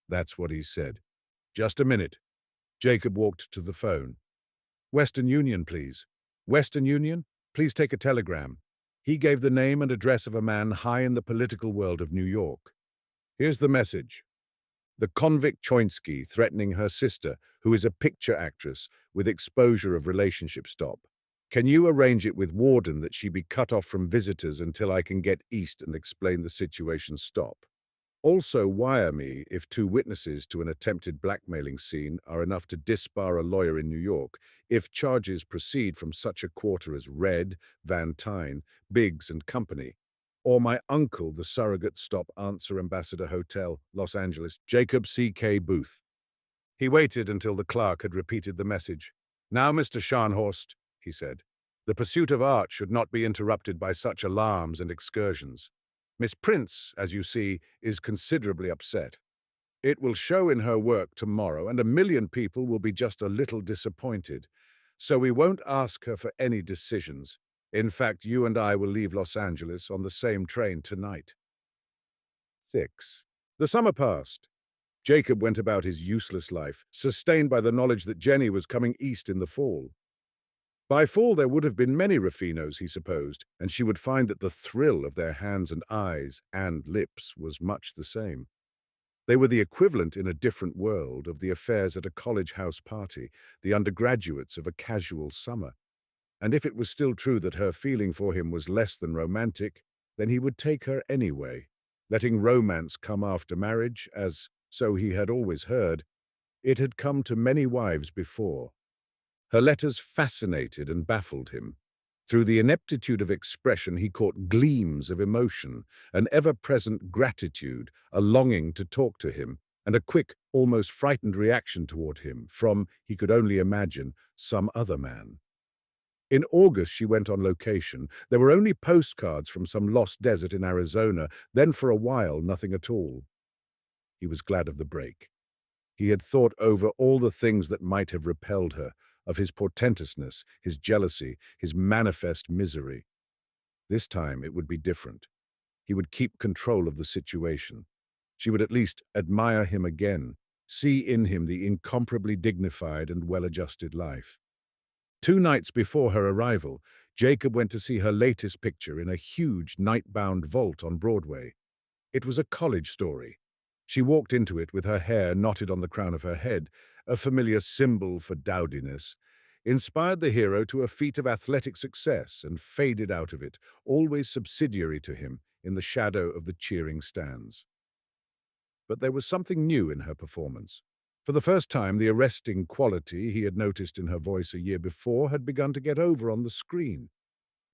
That's what he said. Just a minute. Jacob walked to the phone. Western Union, please. Western Union, please take a telegram. He gave the name and address of a man high in the political world of New York. Here's the message. The convict Choinsky threatening her sister, who is a picture actress, with exposure of relationship stop. Can you arrange it with Warden that she be cut off from visitors until I can get east and explain the situation stop? Also wire me if 2 witnesses to an attempted blackmailing scene are enough to disbar a lawyer in New York if charges proceed from such a quarter as Red, Van Tyne, Biggs and Company, or my uncle, the surrogate stop Answer Ambassador Hotel, Los Angeles, Jacob C.K. Booth. He waited until the clerk had repeated the message. Now, Mr. Scharnhorst, he said, the pursuit of art should not be interrupted by such alarms and excursions. Miss Prince, as you see, is considerably upset. It will show in her work tomorrow, and 1 million people will be just a little disappointed. So we won't ask her for any decisions. In fact, you and I will leave Los Angeles on the same train tonight. 6. The summer passed. Jacob went about his useless life, sustained by the knowledge that Jenny was coming east in the fall. By fall there would have been many Ruffinos, he supposed, and she would find that the thrill of their hands and eyes and lips was much the same. They were the equivalent in a different world of the affairs at a college house party, the undergraduates of a casual summer. And if it was still true that her feeling for him was less than romantic, then he would take her anyway, letting romance come after marriage, as, so he had always heard, it had come to many wives before. Her letters fascinated and baffled him. Through the ineptitude of expression, he caught gleams of emotion, an ever-present gratitude, a longing to talk to him, and a quick, almost frightened reaction toward him from, he could only imagine, some other man. In August, she went on location. There were only postcards from some lost desert in Arizona, then for a while, nothing at all. He was glad of the break. He had thought over all the things that might have repelled her, of his portentousness, his jealousy, his manifest misery. This time it would be different. He would keep control of the situation. She would at least admire him again, see in him the incomparably dignified and well-adjusted life. 2 nights before her arrival, Jacob went to see her latest picture in a huge night-bound vault on Broadway. It was a college story. She walked into it with her hair knotted on the crown of her head, a familiar symbol for dowdiness, inspired the hero to a feat of athletic success and faded out of it, always subsidiary to him, in the shadow of the cheering stands. But there was something new in her performance. For the first time, the arresting quality he had noticed in her voice a year before had begun to get over on the screen.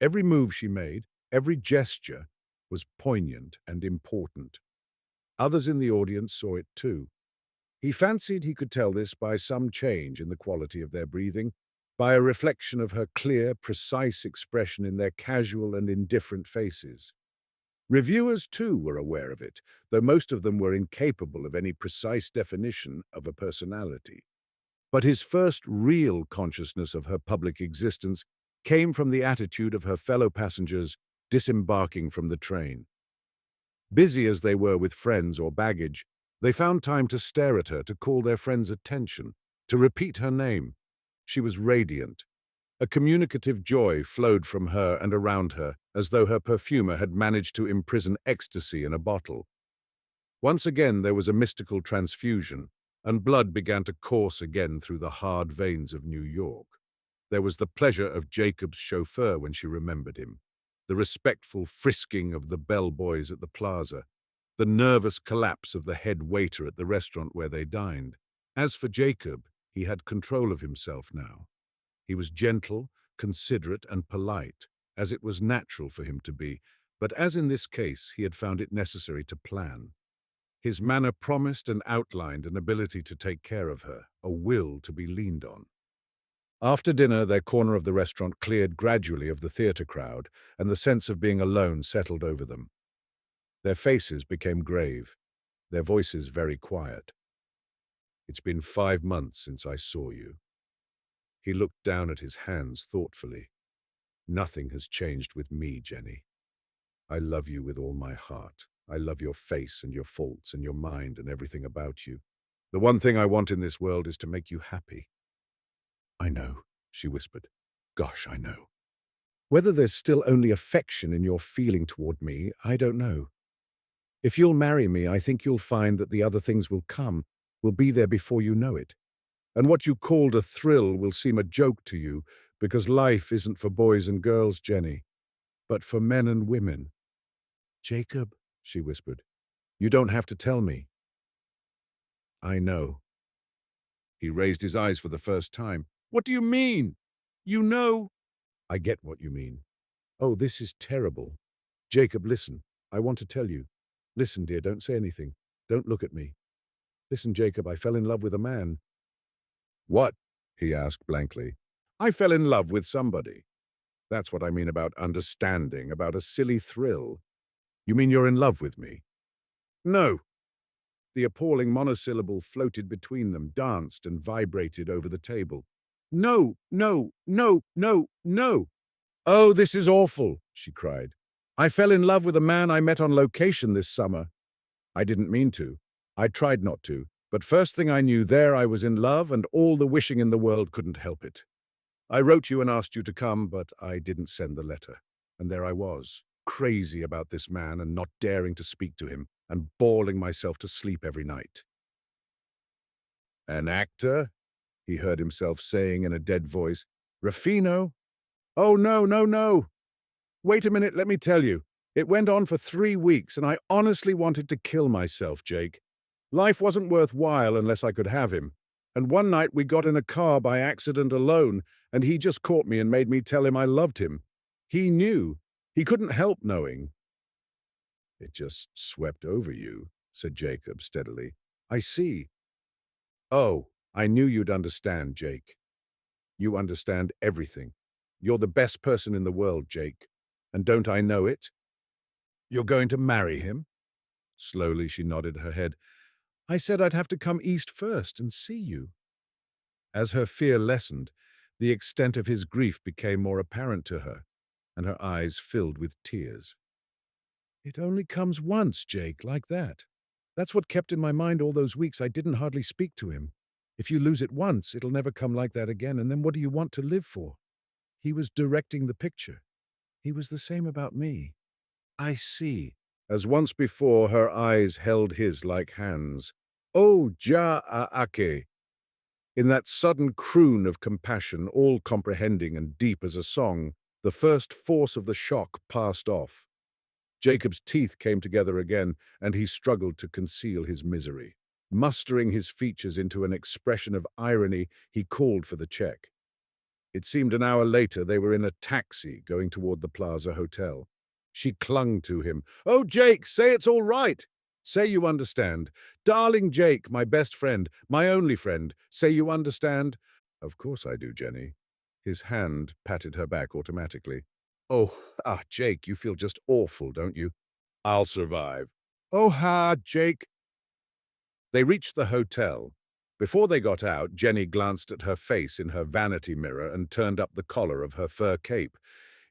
Every move she made, every gesture, was poignant and important. Others in the audience saw it too. He fancied he could tell this by some change in the quality of their breathing, by a reflection of her clear, precise expression in their casual and indifferent faces. Reviewers, too, were aware of it, though most of them were incapable of any precise definition of a personality. But his first real consciousness of her public existence came from the attitude of her fellow passengers disembarking from the train. Busy as they were with friends or baggage, they found time to stare at her, to call their friends' attention, to repeat her name. She was radiant. A communicative joy flowed from her and around her, as though her perfumer had managed to imprison ecstasy in a bottle. Once again there was a mystical transfusion, and blood began to course again through the hard veins of New York. There was the pleasure of Jacob's chauffeur when she remembered him, the respectful frisking of the bellboys at the plaza, the nervous collapse of the head waiter at the restaurant where they dined. As for Jacob, he had control of himself now. He was gentle, considerate, and polite, as it was natural for him to be, but as in this case, he had found it necessary to plan. His manner promised and outlined an ability to take care of her, a will to be leaned on. After dinner, their corner of the restaurant cleared gradually of the theatre crowd, and the sense of being alone settled over them. Their faces became grave, their voices very quiet. "It's been 5 months since I saw you." He looked down at his hands thoughtfully. "Nothing has changed with me, Jenny. I love you with all my heart. I love your face and your faults and your mind and everything about you. The one thing I want in this world is to make you happy." "I know," she whispered. "Gosh, I know. Whether there's still only affection in your feeling toward me, I don't know. If you'll marry me, I think you'll find that the other things will come, will be there before you know it. And what you called a thrill will seem a joke to you, because life isn't for boys and girls, Jenny, but for men and women." "Jacob," she whispered, "you don't have to tell me." "I know." He raised his eyes for the first time. "What do you mean? You know?" "I get what you mean. Oh, this is terrible. Jacob, listen. I want to tell you. Listen, dear, don't say anything. Don't look at me. Listen, Jacob, I fell in love with a man." "What?" he asked blankly. "I fell in love with somebody. That's what I mean about understanding, about a silly thrill. You mean you're in love with me?" "No." The appalling monosyllable floated between them, danced and vibrated over the table. "No, no, no, no, no." "Oh, this is awful," she cried. "I fell in love with a man I met on location this summer. I didn't mean to. I tried not to. But first thing I knew, there I was in love, and all the wishing in the world couldn't help it. I wrote you and asked you to come, but I didn't send the letter. And there I was, crazy about this man and not daring to speak to him, and bawling myself to sleep every night." "An actor?" he heard himself saying in a dead voice. "Ruffino? Oh, no, no, no. Wait a minute, let me tell you. It went on for 3 weeks, and I honestly wanted to kill myself, Jake. Life wasn't worthwhile unless I could have him. And one night we got in a car by accident alone, and he just caught me and made me tell him I loved him. He knew. He couldn't help knowing. It just swept over you, said Jacob steadily. I see. Oh, I knew you'd understand, Jake. You understand everything. You're the best person in the world, Jake. And don't I know it? You're going to marry him? Slowly she nodded her head. I said I'd have to come east first and see you. As her fear lessened, the extent of his grief became more apparent to her, and her eyes filled with tears. It only comes once, Jake, like that. That's what kept in my mind all those weeks I didn't hardly speak to him. If you lose it once, it'll never come like that again, and then what do you want to live for? He was directing the picture. He was the same about me. I see. As once before, her eyes held his like hands. Oh, ja-a-ake. In that sudden croon of compassion, all-comprehending and deep as a song, the first force of the shock passed off. Jacob's teeth came together again, and he struggled to conceal his misery. Mustering his features into an expression of irony, he called for the check. It seemed an hour later they were in a taxi going toward the Plaza Hotel. She clung to him. Oh, Jake, say it's all right. Say you understand. Darling Jake, my best friend, my only friend, say you understand. Of course I do, Jenny. His hand patted her back automatically. Oh, Jake, you feel just awful, don't you? I'll survive. Oh, Jake. They reached the hotel. Before they got out, Jenny glanced at her face in her vanity mirror and turned up the collar of her fur cape.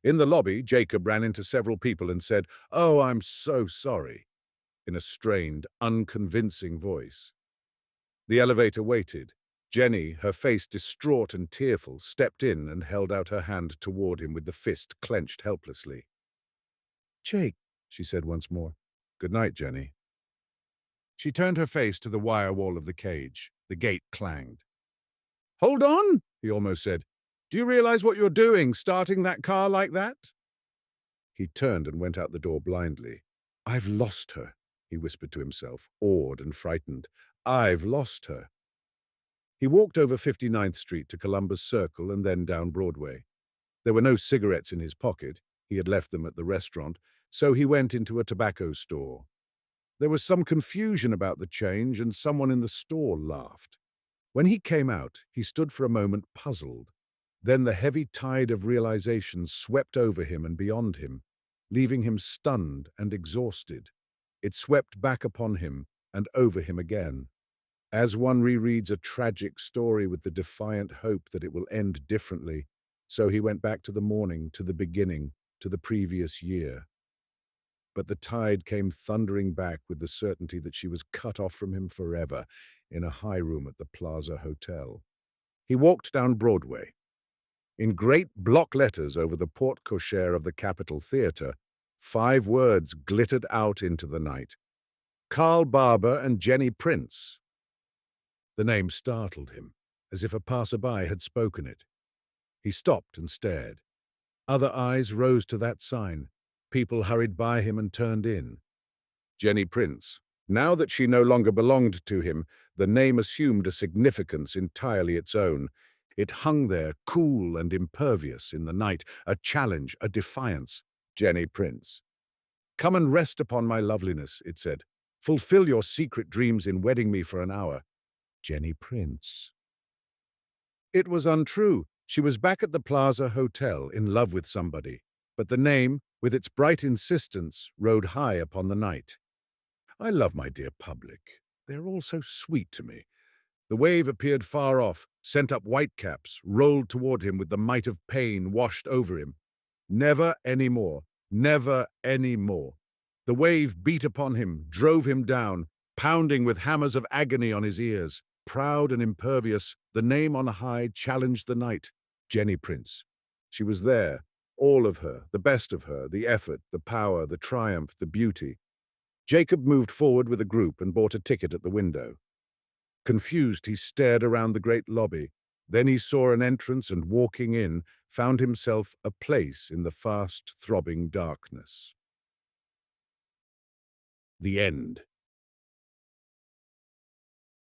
In the lobby, Jacob ran into several people and said, "Oh, I'm so sorry," in a strained, unconvincing voice. The elevator waited. Jenny, her face distraught and tearful, stepped in and held out her hand toward him with the fist clenched helplessly. "Jake," she said once more. "Good night, Jenny." She turned her face to the wire wall of the cage. The gate clanged. "Hold on," he almost said. "Do you realize what you're doing, starting that car like that?" He turned and went out the door blindly. "I've lost her," he whispered to himself, awed and frightened. "I've lost her." He walked over 59th Street to Columbus Circle and then down Broadway. There were no cigarettes in his pocket. He had left them at the restaurant, so he went into a tobacco store. There was some confusion about the change, and someone in the store laughed. When he came out, he stood for a moment puzzled. Then the heavy tide of realization swept over him and beyond him, leaving him stunned and exhausted. It swept back upon him and over him again. As one rereads a tragic story with the defiant hope that it will end differently, so he went back to the morning, to the beginning, to the previous year. But the tide came thundering back with the certainty that she was cut off from him forever in a high room at the Plaza Hotel. He walked down Broadway. In great block letters over the porte cochere of the Capitol Theatre, 5 words glittered out into the night. Carl Barber and Jenny Prince. The name startled him, as if a passerby had spoken it. He stopped and stared. Other eyes rose to that sign. People hurried by him and turned in. Jenny Prince. Now that she no longer belonged to him, the name assumed a significance entirely its own. It hung there, cool and impervious in the night, a challenge, a defiance. Jenny Prince. "Come and rest upon my loveliness," it said. "Fulfill your secret dreams in wedding me for an hour." Jenny Prince. It was untrue. She was back at the Plaza Hotel, in love with somebody. But the name, with its bright insistence, rode high upon the night. "I love my dear public. They're all so sweet to me." The wave appeared far off, sent up whitecaps, rolled toward him with the might of pain washed over him. Never any more. Never any more. The wave beat upon him, drove him down, pounding with hammers of agony on his ears. Proud and impervious, the name on high challenged the night. Jenny Prince. She was there, all of her, the best of her, the effort, the power, the triumph, the beauty. Jacob moved forward with a group and bought a ticket at the window. Confused, he stared around the great lobby. Then he saw an entrance and, walking in, found himself a place in the fast-throbbing darkness. The end.